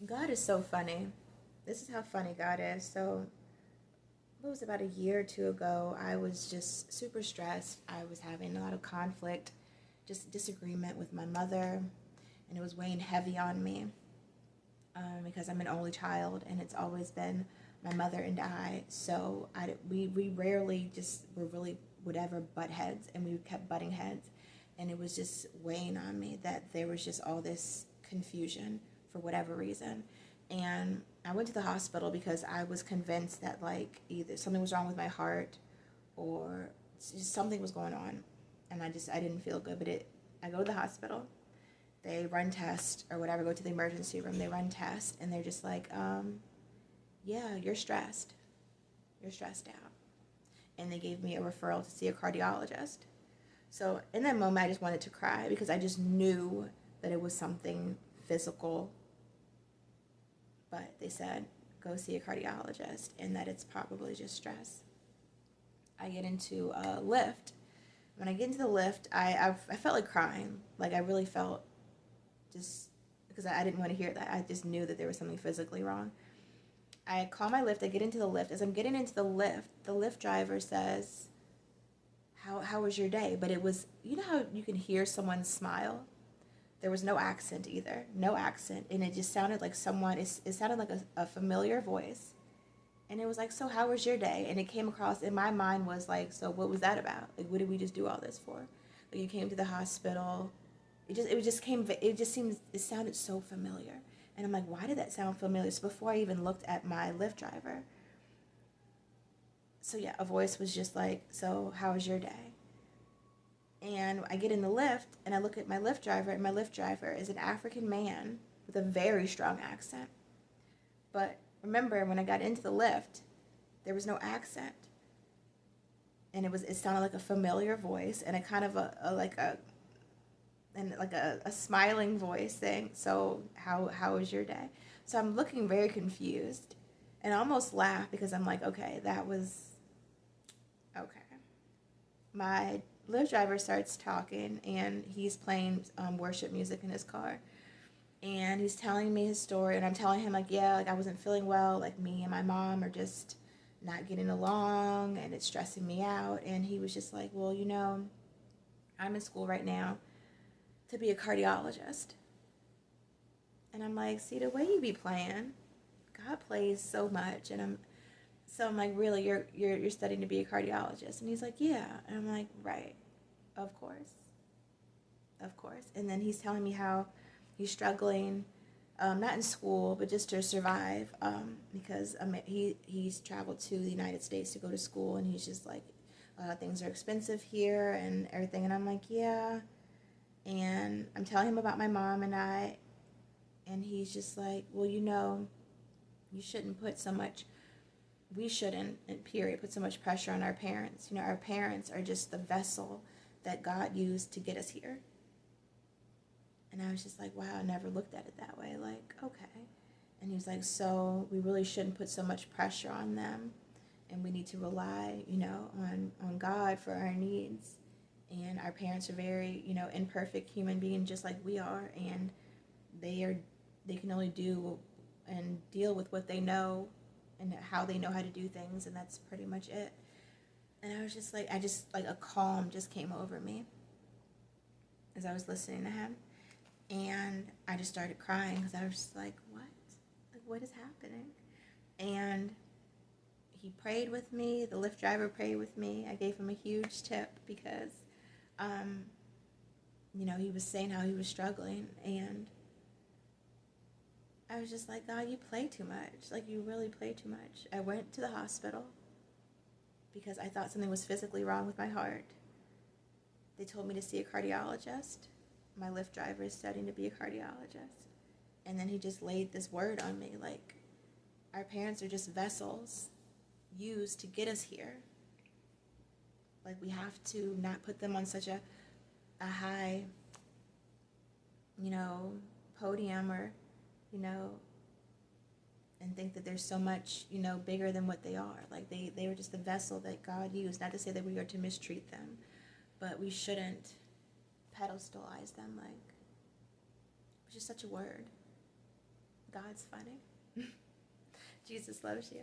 God is so funny. This is how funny God is. So, it was about a year or two ago. I was just super stressed. I was having a lot of conflict, just disagreement with my mother, and it was weighing heavy on me because I'm an only child, and it's always been my mother and I. So we rarely just were really would ever butt heads, and we kept butting heads, and it was just weighing on me that there was just all this confusion for whatever reason. And I went to the hospital because I was convinced that like either something was wrong with my heart or just something was going on, and I didn't feel good. But I go to the hospital, they run tests or whatever, go to the emergency room, they run tests, and they're just like, yeah, you're stressed. You're stressed out. And they gave me a referral to see a cardiologist. So in that moment, I just wanted to cry because I just knew that it was something physical. But they said, go see a cardiologist and that it's probably just stress. I get into a lift. When I get into the lift, I felt like crying. Like I really felt just because I didn't want to hear that. I just knew that there was something physically wrong. I call my lift. I get into the lift. As I'm getting into the lift driver says, how was your day? But it was, you know how you can hear someone smile? There was no accent either. No accent. And it just sounded like someone, it sounded like a familiar voice. And it was like, so how was your day? And it came across, in my mind was like, so what was that about? Like, what did we just do all this for? Like, you came to the hospital. It just seems, it sounded so familiar. And I'm like, why did that sound familiar? So before I even looked at my Lyft driver, so yeah, a voice was just like, so how was your day? And I get in the lift and I look at my Lyft driver, and my Lyft driver is an African man with a very strong accent. But remember, when I got into the lift, there was no accent, and it sounded like a familiar voice and a kind of a smiling voice saying, "So how was your day?" So I'm looking very confused, and I almost laugh because I'm like, "Okay, that was okay." My Lyft driver starts talking, and he's playing worship music in his car, and he's telling me his story, and I'm telling him like, "Yeah, like I wasn't feeling well, like me and my mom are just not getting along, and it's stressing me out." And he was just like, "Well, I'm in school right now to be a cardiologist." And I'm like, see, the way you be playing, God plays so much. I'm like, really, you're studying to be a cardiologist? And he's like, yeah. And I'm like, right, of course, of course. And then he's telling me how he's struggling, not in school, but just to survive, because he's traveled to the United States to go to school, and he's just like, things are expensive here and everything. And I'm like, yeah. And I'm telling him about my mom and I, and he's just like, well, you shouldn't put so much, we shouldn't, period, put so much pressure on our parents. Our parents are just the vessel that God used to get us here. And I was just like, wow, I never looked at it that way. Like, okay. And he was like, so we really shouldn't put so much pressure on them. And we need to rely, on God for our needs. And our parents are very, imperfect human beings just like we are. And they are they can only do and deal with what they know and how they know how to do things, and that's pretty much it. And I just like a calm just came over me as I was listening to him, and I just started crying because I was just like what is happening? And he prayed with me. The Lyft driver prayed with me. I gave him a huge tip because, um, he was saying how he was struggling, and I was just like, God, you play too much. Like, you really play too much. I went to the hospital because I thought something was physically wrong with my heart. They told me to see a cardiologist. My Lyft driver is studying to be a cardiologist. And then he just laid this word on me like, our parents are just vessels used to get us here. Like, we have to not put them on such a high, podium or, you know, and think that they're so much, bigger than what they are. Like, they were just the vessel that God used. Not to say that we are to mistreat them, but we shouldn't pedestalize them. Like, it's just such a word. God's funny. Jesus loves you.